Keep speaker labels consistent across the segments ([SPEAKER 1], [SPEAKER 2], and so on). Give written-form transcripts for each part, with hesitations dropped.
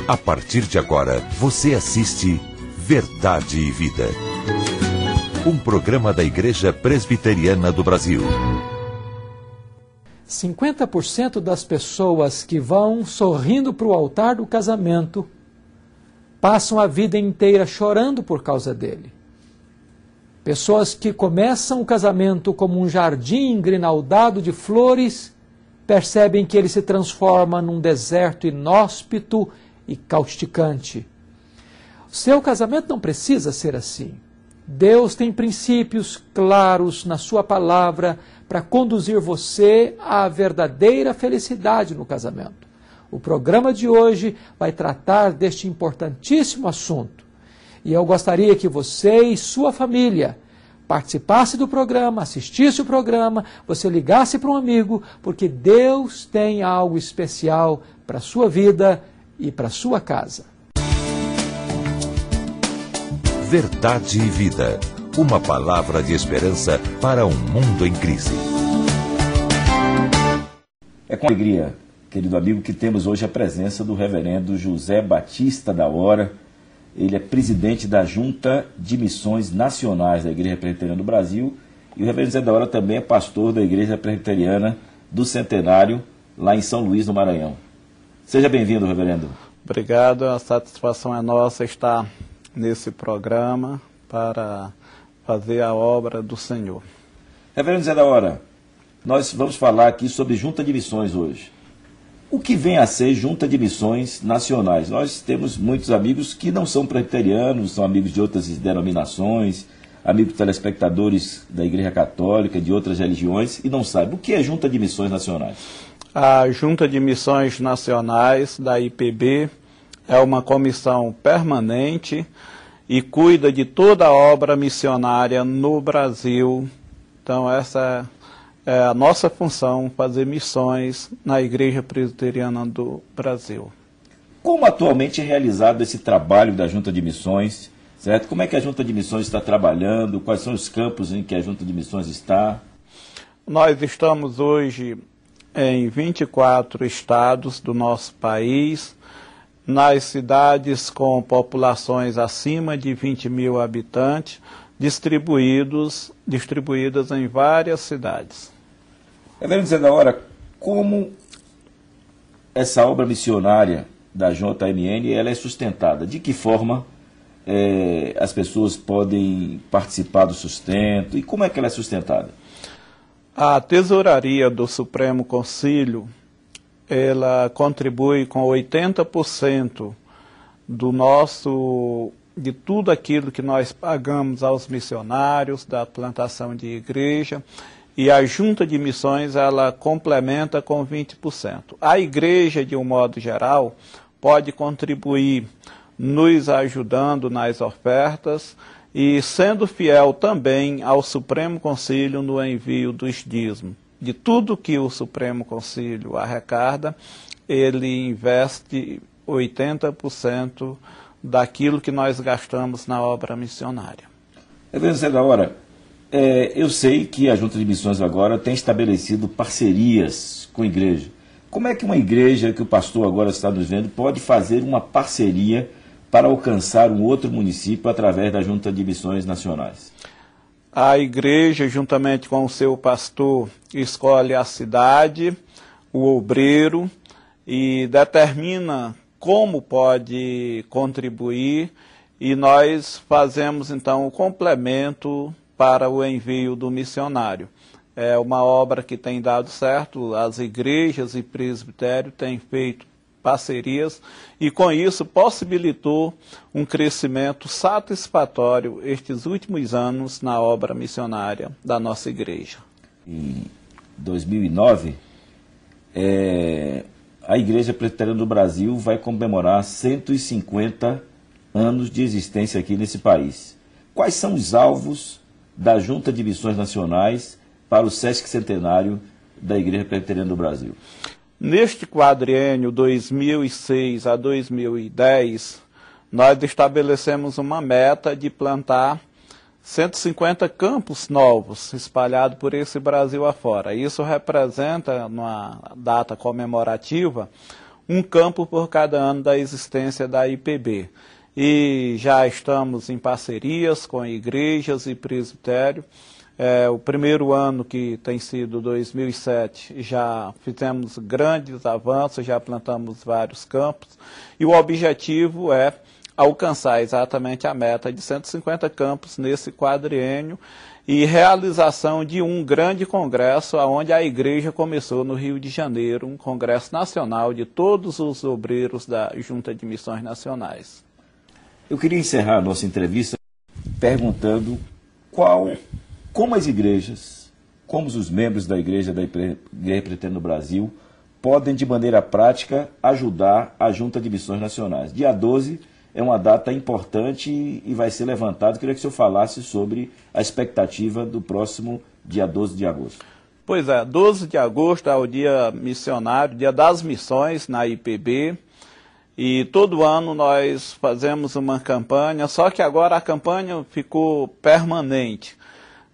[SPEAKER 1] A partir de agora, você assiste Verdade e Vida. Um programa da Igreja Presbiteriana do Brasil.
[SPEAKER 2] 50% das pessoas que vão sorrindo para o altar do casamento passam a vida inteira chorando por causa dele. Pessoas que começam o casamento como um jardim engrinaldado de flores, percebem que ele se transforma num deserto inóspito e causticante. O seu casamento não precisa ser assim. Deus tem princípios claros na sua palavra para conduzir você à verdadeira felicidade no casamento. O programa de hoje vai tratar deste importantíssimo assunto. E eu gostaria que você e sua família participasse do programa, assistisse o programa, você ligasse para um amigo, porque Deus tem algo especial para a sua vida e para a sua casa.
[SPEAKER 1] Verdade e Vida. Uma palavra de esperança para um mundo em crise.
[SPEAKER 3] É com alegria, querido amigo, que temos hoje a presença do reverendo José Batista da Hora. Ele é presidente da Junta de Missões Nacionais da Igreja Presbiteriana do Brasil. E o reverendo José da Hora também é pastor da Igreja Presbiteriana do Centenário, lá em São Luís, no Maranhão. Seja bem-vindo, reverendo.
[SPEAKER 4] Obrigado, a satisfação é nossa estar nesse programa para fazer a obra do Senhor.
[SPEAKER 3] Reverendo José da Hora, nós vamos falar aqui sobre Junta de Missões hoje. O que vem a ser Junta de Missões Nacionais? Nós temos muitos amigos que não são presbiterianos, são amigos de outras denominações, amigos telespectadores da Igreja Católica, de outras religiões, e não sabem. O que é Junta de Missões Nacionais?
[SPEAKER 4] A Junta de Missões Nacionais da IPB é uma comissão permanente e cuida de toda a obra missionária no Brasil. Então essa é a nossa função, fazer missões na Igreja Presbiteriana do Brasil.
[SPEAKER 3] Como atualmente é realizado esse trabalho da Junta de Missões, certo? Como é que a Junta de Missões está trabalhando? Quais são os campos em que a Junta de Missões está?
[SPEAKER 4] Nós estamos hoje em 24 estados do nosso país, nas cidades com populações acima de 20 mil habitantes, distribuídas em várias cidades.
[SPEAKER 3] Reverendo Zé da Hora, como essa obra missionária da JMN ela é sustentada? De que forma as pessoas podem participar do sustento e como é que ela é sustentada?
[SPEAKER 4] A Tesouraria do Supremo Concílio, ela contribui com 80% de tudo aquilo que nós pagamos aos missionários, da plantação de igreja, e a Junta de Missões ela complementa com 20%. A igreja, de um modo geral, pode contribuir nos ajudando nas ofertas e sendo fiel também ao Supremo Concílio no envio dos dízimos. De tudo que o Supremo Concílio arrecada, ele investe 80% daquilo que nós gastamos na obra missionária.
[SPEAKER 3] Reverendo Zé da Hora, eu sei que a Junta de Missões agora tem estabelecido parcerias com a igreja. Como é que uma igreja, que o pastor agora está nos vendo, pode fazer uma parceria para alcançar um outro município através da Junta de Missões Nacionais?
[SPEAKER 4] A igreja, juntamente com o seu pastor, escolhe a cidade, o obreiro, e determina como pode contribuir, e nós fazemos então o complemento para o envio do missionário. É uma obra que tem dado certo, as igrejas e presbitérios têm feito parcerias e com isso possibilitou um crescimento satisfatório estes últimos anos na obra missionária da nossa igreja.
[SPEAKER 3] Em 2009, a Igreja Presbiteriana do Brasil vai comemorar 150 anos de existência aqui nesse país. Quais são os alvos da Junta de Missões Nacionais para o Sesc Centenário da Igreja Presbiteriana do Brasil?
[SPEAKER 4] Neste quadriênio 2006 a 2010, nós estabelecemos uma meta de plantar 150 campos novos espalhados por esse Brasil afora. Isso representa, numa data comemorativa, um campo por cada ano da existência da IPB. E já estamos em parcerias com igrejas e presbitério. O primeiro ano, que tem sido 2007, já fizemos grandes avanços, já plantamos vários campos, e o objetivo é alcançar exatamente a meta de 150 campos nesse quadriênio e realização de um grande congresso, onde a igreja começou no Rio de Janeiro, um congresso nacional de todos os obreiros da Junta de Missões Nacionais.
[SPEAKER 3] Eu queria encerrar a nossa entrevista perguntando como as igrejas, como os membros da Igreja Presbiteriana no Brasil, podem, de maneira prática, ajudar a Junta de Missões Nacionais. Dia 12 é uma data importante e vai ser levantado. Queria que o senhor falasse sobre a expectativa do próximo dia 12 de agosto.
[SPEAKER 4] Pois é, 12 de agosto é o dia missionário, dia das missões na IPB. E todo ano nós fazemos uma campanha, só que agora a campanha ficou permanente.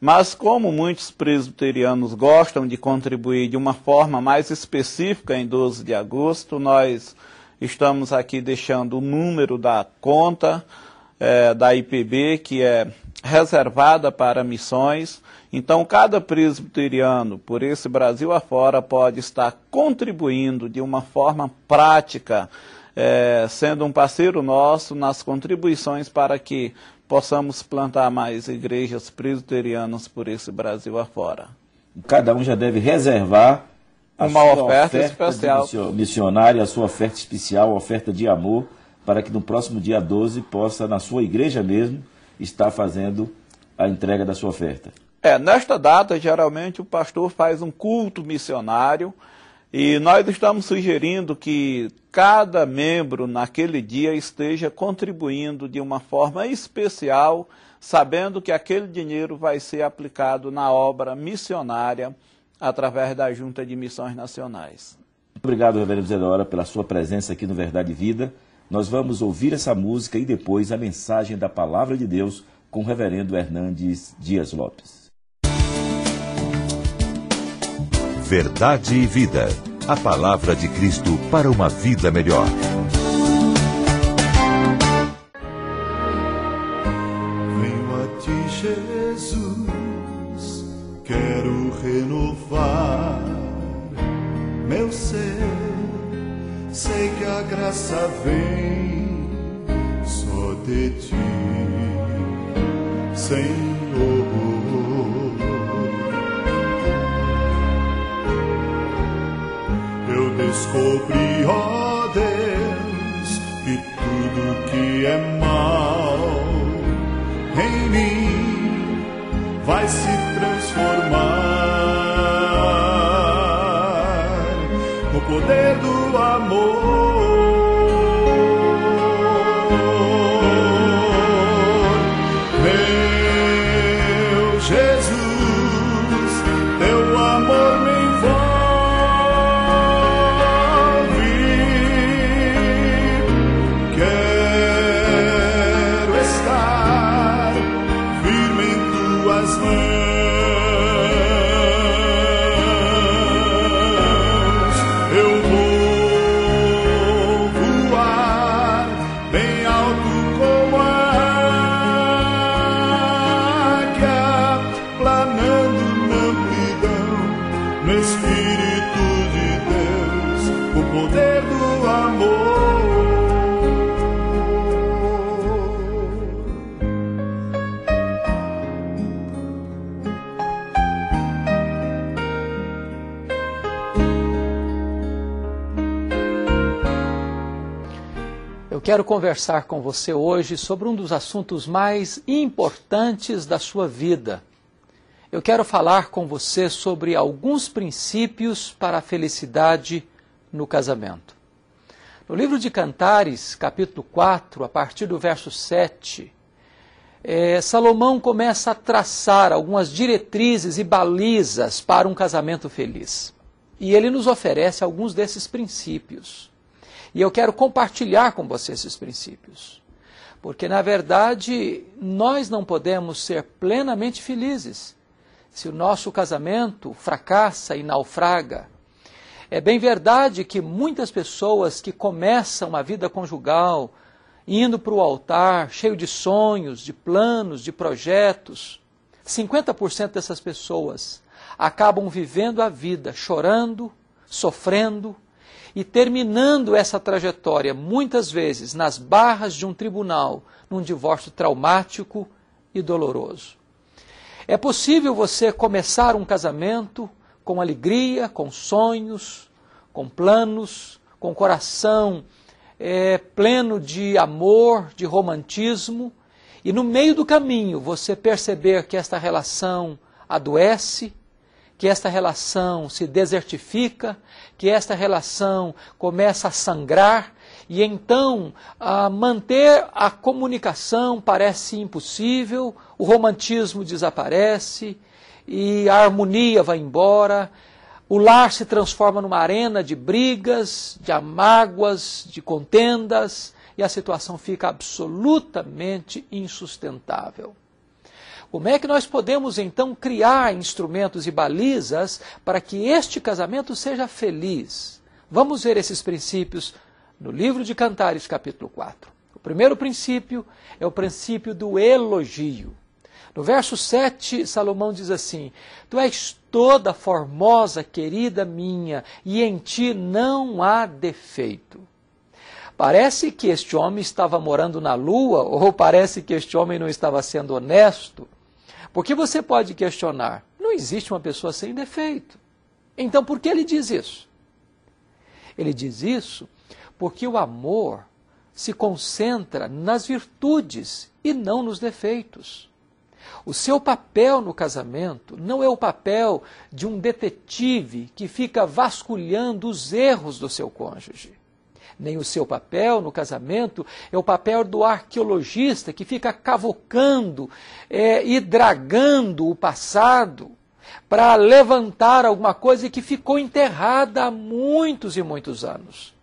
[SPEAKER 4] Mas como muitos presbiterianos gostam de contribuir de uma forma mais específica em 12 de agosto, nós estamos aqui deixando o número da conta da IPB, que é reservada para missões. Então, cada presbiteriano, por esse Brasil afora, pode estar contribuindo de uma forma prática, sendo um parceiro nosso nas contribuições para que possamos plantar mais igrejas presbiterianas por esse Brasil afora.
[SPEAKER 3] Cada um já deve reservar
[SPEAKER 4] uma oferta especial
[SPEAKER 3] missionária, a sua oferta especial, a oferta de amor, para que no próximo dia 12 possa, na sua igreja mesmo, estar fazendo a entrega da sua oferta.
[SPEAKER 4] Nesta data, geralmente, o pastor faz um culto missionário, e nós estamos sugerindo que cada membro naquele dia esteja contribuindo de uma forma especial, sabendo que aquele dinheiro vai ser aplicado na obra missionária através da Junta de Missões Nacionais.
[SPEAKER 3] Muito obrigado, reverendo Zé da Hora, pela sua presença aqui no Verdade e Vida. Nós vamos ouvir essa música e depois a mensagem da Palavra de Deus com o reverendo Hernandes Dias Lopes.
[SPEAKER 1] Verdade e Vida. A palavra de Cristo para uma vida melhor.
[SPEAKER 5] Venho a ti, Jesus, quero renovar meu ser. Sei que a graça vem só de ti, Senhor. Eu descobri, ó Deus, que tudo que é mal em mim vai se transformar no poder do amor. Meu Jesus, teu amor me
[SPEAKER 2] Quero conversar com você hoje sobre um dos assuntos mais importantes da sua vida. Eu quero falar com você sobre alguns princípios para a felicidade no casamento. No livro de Cantares, capítulo 4, a partir do verso 7, Salomão começa a traçar algumas diretrizes e balizas para um casamento feliz. E ele nos oferece alguns desses princípios. E eu quero compartilhar com você esses princípios. Porque, na verdade, nós não podemos ser plenamente felizes se o nosso casamento fracassa e naufraga. É bem verdade que muitas pessoas que começam a vida conjugal, indo para o altar, cheio de sonhos, de planos, de projetos, 50% dessas pessoas acabam vivendo a vida chorando, sofrendo e terminando essa trajetória, muitas vezes, nas barras de um tribunal, num divórcio traumático e doloroso. É possível você começar um casamento com alegria, com sonhos, com planos, com coração pleno de amor, de romantismo, e no meio do caminho você perceber que esta relação adoece, que esta relação se desertifica, que esta relação começa a sangrar, e então manter a comunicação parece impossível, o romantismo desaparece, e a harmonia vai embora, o lar se transforma numa arena de brigas, de mágoas, de contendas, e a situação fica absolutamente insustentável. Como é que nós podemos então criar instrumentos e balizas para que este casamento seja feliz? Vamos ver esses princípios no livro de Cantares, capítulo 4. O primeiro princípio é o princípio do elogio. No verso 7, Salomão diz assim: Tu és toda formosa, querida minha, e em ti não há defeito. Parece que este homem estava morando na lua, ou parece que este homem não estava sendo honesto, porque você pode questionar, não existe uma pessoa sem defeito. Então por que ele diz isso? Ele diz isso porque o amor se concentra nas virtudes e não nos defeitos. O seu papel no casamento não é o papel de um detetive que fica vasculhando os erros do seu cônjuge. Nem o seu papel no casamento é o papel do arqueologista que fica cavocando e dragando o passado para levantar alguma coisa que ficou enterrada há muitos e muitos anos.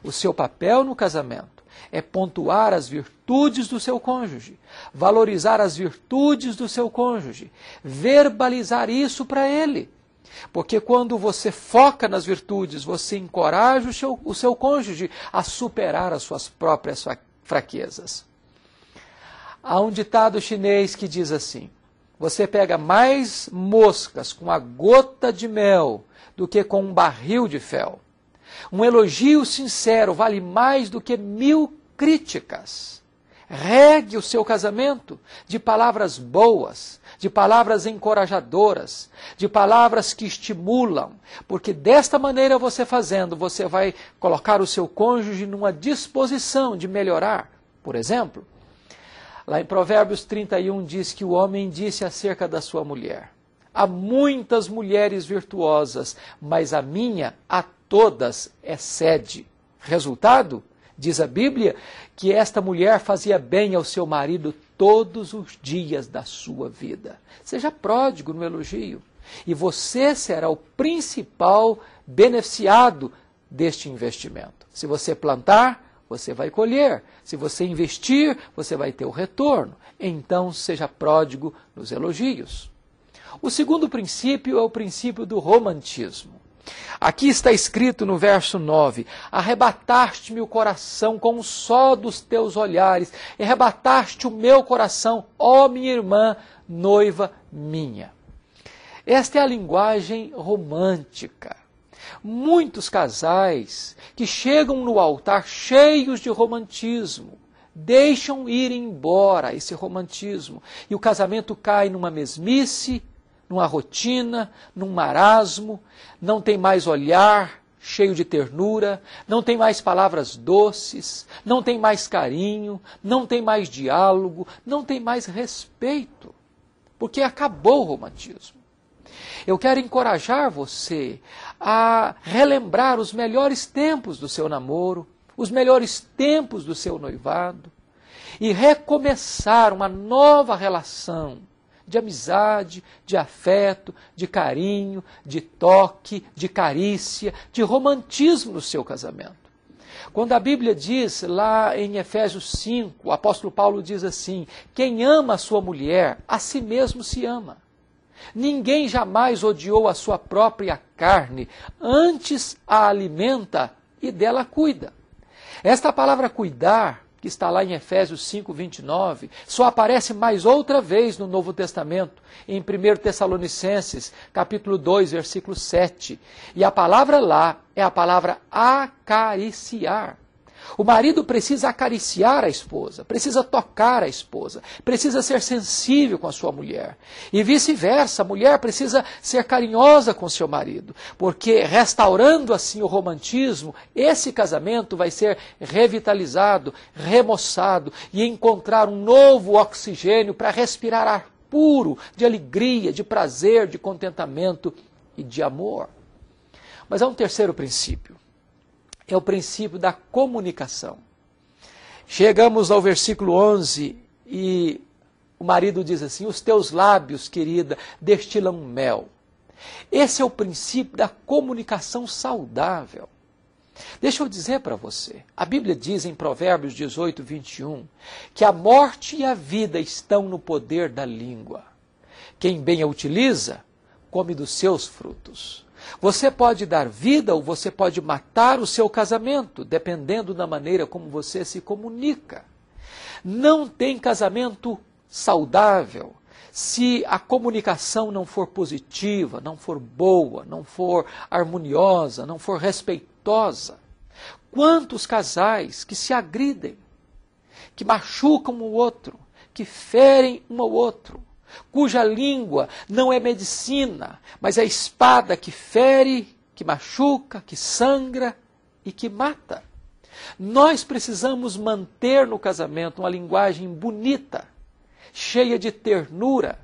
[SPEAKER 2] O seu papel no casamento é pontuar as virtudes do seu cônjuge, valorizar as virtudes do seu cônjuge, verbalizar isso para ele. Porque quando você foca nas virtudes, você encoraja o seu cônjuge a superar as suas próprias fraquezas. Há um ditado chinês que diz assim: você pega mais moscas com a gota de mel do que com um barril de fel. Um elogio sincero vale mais do que 1000 críticas. Regue o seu casamento de palavras boas, de palavras encorajadoras, de palavras que estimulam, porque desta maneira você fazendo, você vai colocar o seu cônjuge numa disposição de melhorar. Por exemplo, lá em Provérbios 31 diz que o homem disse acerca da sua mulher: há muitas mulheres virtuosas, mas a minha a todas excede. Resultado? Diz a Bíblia que esta mulher fazia bem ao seu marido todos os dias da sua vida. Seja pródigo no elogio, e você será o principal beneficiado deste investimento. Se você plantar, você vai colher. Se você investir, você vai ter o retorno. Então, seja pródigo nos elogios. O segundo princípio é o princípio do romantismo. Aqui está escrito no verso 9: arrebataste-me o coração com o só dos teus olhares, e arrebataste o meu coração, ó minha irmã, noiva minha. Esta é a linguagem romântica. Muitos casais que chegam no altar cheios de romantismo, deixam ir embora esse romantismo, e o casamento cai numa mesmice, numa rotina, num marasmo, não tem mais olhar cheio de ternura, não tem mais palavras doces, não tem mais carinho, não tem mais diálogo, não tem mais respeito, porque acabou o romantismo. Eu quero encorajar você a relembrar os melhores tempos do seu namoro, os melhores tempos do seu noivado, e recomeçar uma nova relação de amizade, de afeto, de carinho, de toque, de carícia, de romantismo no seu casamento. Quando a Bíblia diz, lá em Efésios 5, o apóstolo Paulo diz assim: quem ama a sua mulher, a si mesmo se ama. Ninguém jamais odiou a sua própria carne, antes a alimenta e dela cuida. Esta palavra cuidar, que está lá em Efésios 5:29, só aparece mais outra vez no Novo Testamento, em 1 Tessalonicenses, capítulo 2, versículo 7. E a palavra lá é a palavra acariciar. O marido precisa acariciar a esposa, precisa tocar a esposa, precisa ser sensível com a sua mulher. E vice-versa, a mulher precisa ser carinhosa com seu marido, porque restaurando assim o romantismo, esse casamento vai ser revitalizado, remoçado e encontrar um novo oxigênio para respirar ar puro de alegria, de prazer, de contentamento e de amor. Mas há um terceiro princípio. É o princípio da comunicação. Chegamos ao versículo 11 e o marido diz assim: os teus lábios, querida, destilam mel. Esse é o princípio da comunicação saudável. Deixa eu dizer para você, a Bíblia diz em Provérbios 18:21, que a morte e a vida estão no poder da língua. Quem bem a utiliza, come dos seus frutos. Você pode dar vida ou você pode matar o seu casamento, dependendo da maneira como você se comunica. Não tem casamento saudável se a comunicação não for positiva, não for boa, não for harmoniosa, não for respeitosa. Quantos casais que se agridem, que machucam um ao outro, que ferem um ao outro, cuja língua não é medicina, mas é a espada que fere, que machuca, que sangra e que mata. Nós precisamos manter no casamento uma linguagem bonita, cheia de ternura,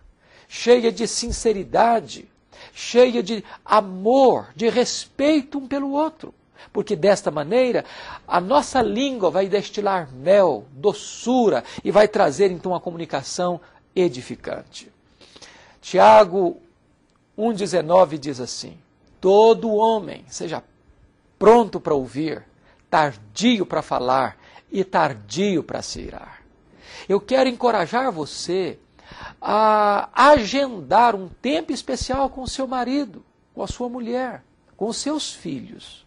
[SPEAKER 2] cheia de sinceridade, cheia de amor, de respeito um pelo outro. Porque desta maneira, a nossa língua vai destilar mel, doçura e vai trazer então uma comunicação edificante. Tiago 1,19 diz assim: todo homem seja pronto para ouvir, tardio para falar e tardio para se irar. Eu quero encorajar você a agendar um tempo especial com o seu marido, com a sua mulher, com os seus filhos.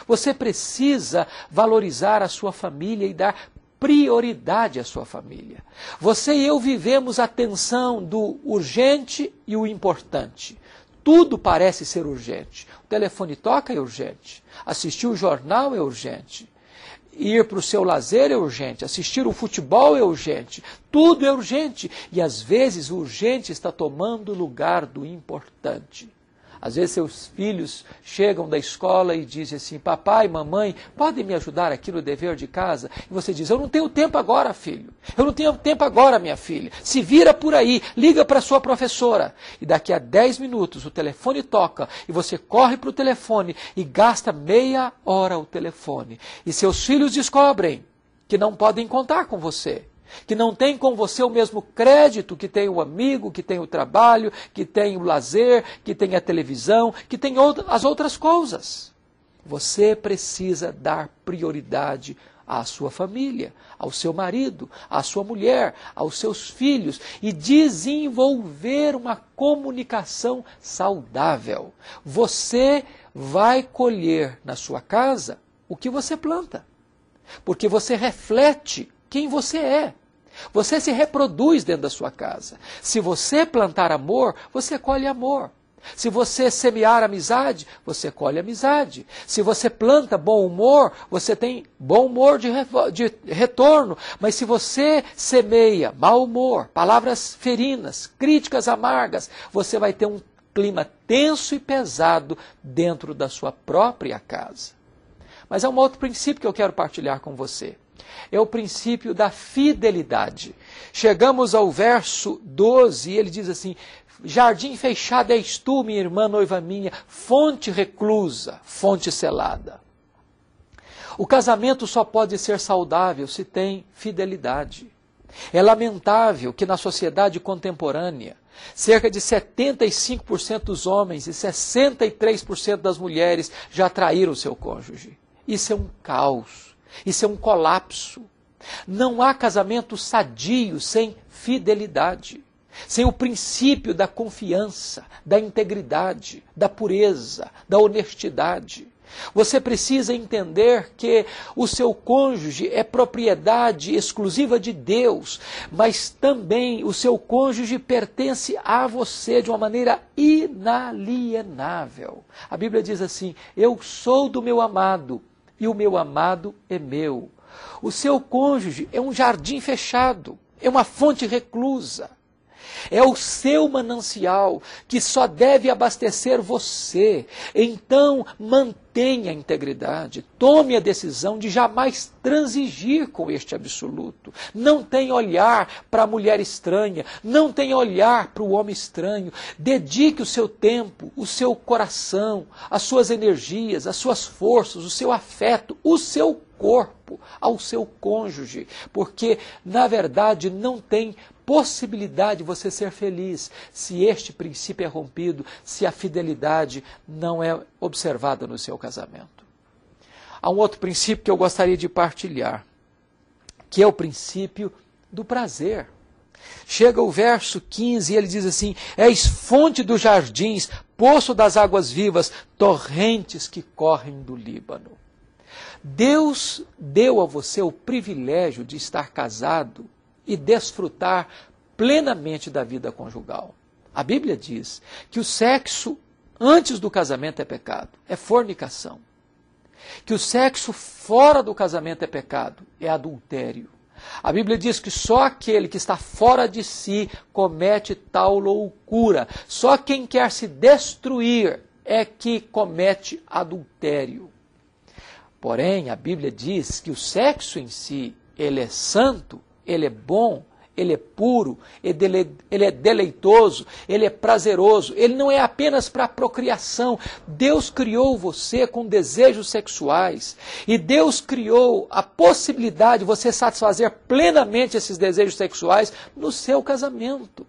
[SPEAKER 2] Você precisa valorizar a sua família e dar prioridade à sua família. Você e eu vivemos a tensão do urgente e o importante. Tudo parece ser urgente. O telefone toca é urgente. Assistir o jornal é urgente. Ir para o seu lazer é urgente. Assistir o futebol é urgente. Tudo é urgente. E às vezes o urgente está tomando o lugar do importante. Às vezes seus filhos chegam da escola e dizem assim: papai, mamãe, podem me ajudar aqui no dever de casa? E você diz: eu não tenho tempo agora, filho. Eu não tenho tempo agora, minha filha. Se vira por aí, liga para sua professora. E daqui a 10 minutos o telefone toca e você corre para o telefone e gasta meia hora ao telefone. E seus filhos descobrem que não podem contar com você, que não tem com você o mesmo crédito que tem o amigo, que tem o trabalho, que tem o lazer, que tem a televisão, que tem as outras coisas. Você precisa dar prioridade à sua família, ao seu marido, à sua mulher, aos seus filhos e desenvolver uma comunicação saudável. Você vai colher na sua casa o que você planta, porque você reflete quem você é. Você se reproduz dentro da sua casa. Se você plantar amor, você colhe amor. Se você semear amizade, você colhe amizade. Se você planta bom humor, você tem bom humor de retorno. Mas se você semeia mau humor, palavras ferinas, críticas amargas, você vai ter um clima tenso e pesado dentro da sua própria casa. Mas há um outro princípio que eu quero partilhar com você. É o princípio da fidelidade. Chegamos ao verso 12 e ele diz assim: jardim fechado és tu, minha irmã, noiva minha, fonte reclusa, fonte selada. O casamento só pode ser saudável se tem fidelidade. É lamentável que na sociedade contemporânea, cerca de 75% dos homens e 63% das mulheres já traíram seu cônjuge. Isso é um caos. Isso é um colapso. Não há casamento sadio sem fidelidade. sem o princípio da confiança, da integridade, da pureza, da honestidade. Você precisa entender que o seu cônjuge é propriedade exclusiva de Deus, mas também o seu cônjuge pertence a você de uma maneira inalienável. A Bíblia diz assim: eu sou do meu amado e o meu amado é meu. O seu cônjuge é um jardim fechado, é uma fonte reclusa. É o seu manancial que só deve abastecer você. Então, mantenha a integridade. Tome a decisão de jamais transigir com este absoluto. Não tenha olhar para a mulher estranha. Não tenha olhar para o homem estranho. Dedique o seu tempo, o seu coração, as suas energias, as suas forças, o seu afeto, o seu corpo ao seu cônjuge. Porque, na verdade, não tem possibilidade de você ser feliz se este princípio é rompido, se a fidelidade não é observada no seu casamento. Há um outro princípio que eu gostaria de partilhar, que é o princípio do prazer. Chega o verso 15 e ele diz assim: és fonte dos jardins, poço das águas vivas, torrentes que correm do Líbano. Deus deu a você o privilégio de estar casado e desfrutar plenamente da vida conjugal. A Bíblia diz que o sexo antes do casamento é pecado, é fornicação. Que o sexo fora do casamento é pecado, é adultério. A Bíblia diz que só aquele que está fora de si comete tal loucura. Só quem quer se destruir é que comete adultério. Porém, a Bíblia diz que o sexo em si, ele é santo, ele é bom, ele é puro, ele é deleitoso, ele é prazeroso, ele não é apenas para a procriação. Deus criou você com desejos sexuais e Deus criou a possibilidade de você satisfazer plenamente esses desejos sexuais no seu casamento.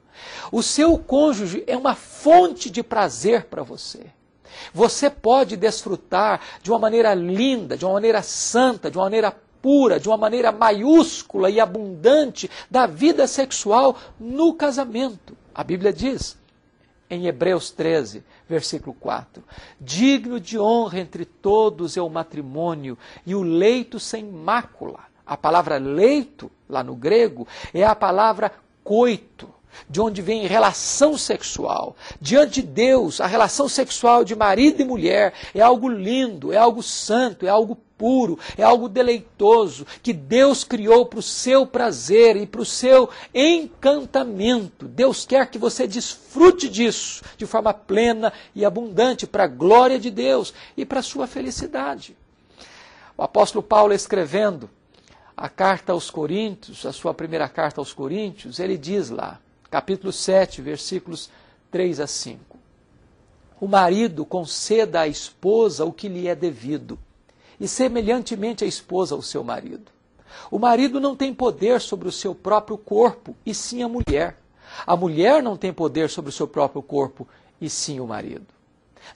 [SPEAKER 2] O seu cônjuge é uma fonte de prazer para você. Você pode desfrutar de uma maneira linda, de uma maneira santa, de uma maneira pura, de uma maneira maiúscula e abundante da vida sexual no casamento. A Bíblia diz, em Hebreus 13, versículo 4, digno de honra entre todos é o matrimônio e o leito sem mácula. A palavra leito, lá no grego, é a palavra coito, de onde vem relação sexual. Diante de Deus, a relação sexual de marido e mulher é algo lindo, é algo santo, é algo puro, é algo deleitoso, que Deus criou para o seu prazer e para o seu encantamento. Deus quer que você desfrute disso de forma plena e abundante, para a glória de Deus e para a sua felicidade. O apóstolo Paulo, escrevendo a carta aos Coríntios, a sua primeira carta aos Coríntios, ele diz lá, capítulo 7, versículos 3 a 5. O marido conceda à esposa o que lhe é devido, e semelhantemente a esposa ao seu marido. O marido não tem poder sobre o seu próprio corpo, e sim a mulher. A mulher não tem poder sobre o seu próprio corpo, e sim o marido.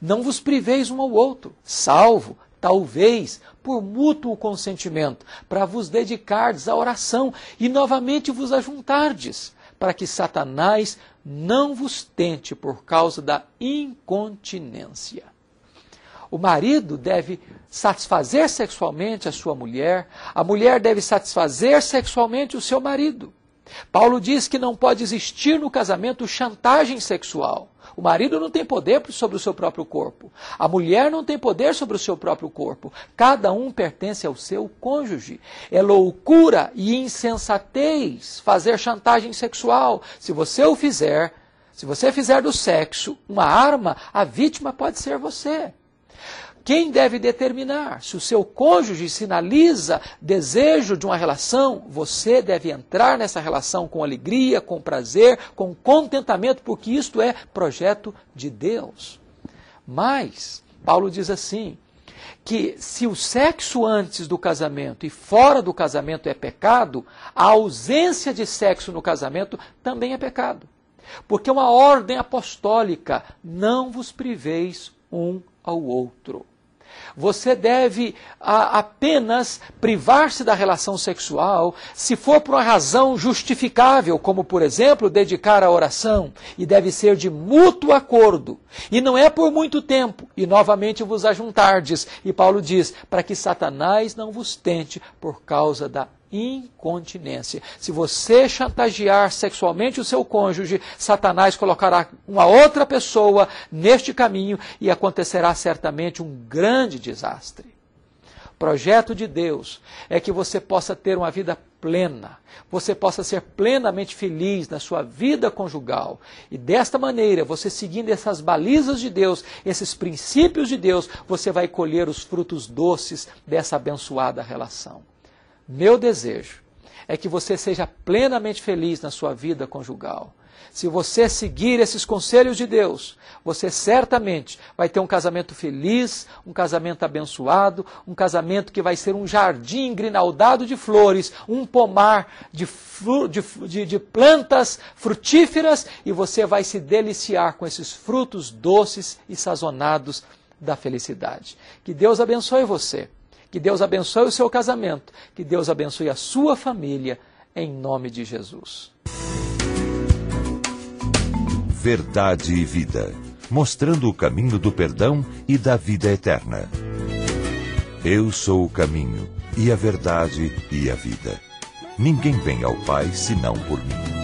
[SPEAKER 2] Não vos priveis um ao outro, salvo, talvez, por mútuo consentimento, para vos dedicardes à oração, e novamente vos ajuntardes, para que Satanás não vos tente por causa da incontinência. O marido deve satisfazer sexualmente a sua mulher, a mulher deve satisfazer sexualmente o seu marido. Paulo diz que não pode existir no casamento chantagem sexual. O marido não tem poder sobre o seu próprio corpo. A mulher não tem poder sobre o seu próprio corpo. Cada um pertence ao seu cônjuge. É loucura e insensatez fazer chantagem sexual. Se você o fizer, se você fizer do sexo uma arma, a vítima pode ser você. Quem deve determinar? Se o seu cônjuge sinaliza desejo de uma relação, você deve entrar nessa relação com alegria, com prazer, com contentamento, porque isto é projeto de Deus. Mas, Paulo diz assim, que se o sexo antes do casamento e fora do casamento é pecado, a ausência de sexo no casamento também é pecado. Porque é uma ordem apostólica, não vos priveis um ao outro. Você deve apenas privar-se da relação sexual se for por uma razão justificável, como, por exemplo, dedicar a oração, e deve ser de mútuo acordo. E não é por muito tempo, e novamente vos ajuntardes. E Paulo diz, para que Satanás não vos tente por causa da incontinência. Se você chantagear sexualmente o seu cônjuge, Satanás colocará uma outra pessoa neste caminho e acontecerá certamente um grande desastre. O projeto de Deus é que você possa ter uma vida plena, você possa ser plenamente feliz na sua vida conjugal. E desta maneira, você seguindo essas balizas de Deus, esses princípios de Deus, você vai colher os frutos doces dessa abençoada relação. Meu desejo é que você seja plenamente feliz na sua vida conjugal. Se você seguir esses conselhos de Deus, você certamente vai ter um casamento feliz, um casamento abençoado, um casamento que vai ser um jardim grinaldado de flores, um pomar de plantas frutíferas, e você vai se deliciar com esses frutos doces e sazonados da felicidade. Que Deus abençoe você. Que Deus abençoe o seu casamento, que Deus abençoe a sua família, em nome de Jesus.
[SPEAKER 1] Verdade e Vida, mostrando o caminho do perdão e da vida eterna. Eu sou o caminho, e a verdade e a vida. Ninguém vem ao Pai senão por mim.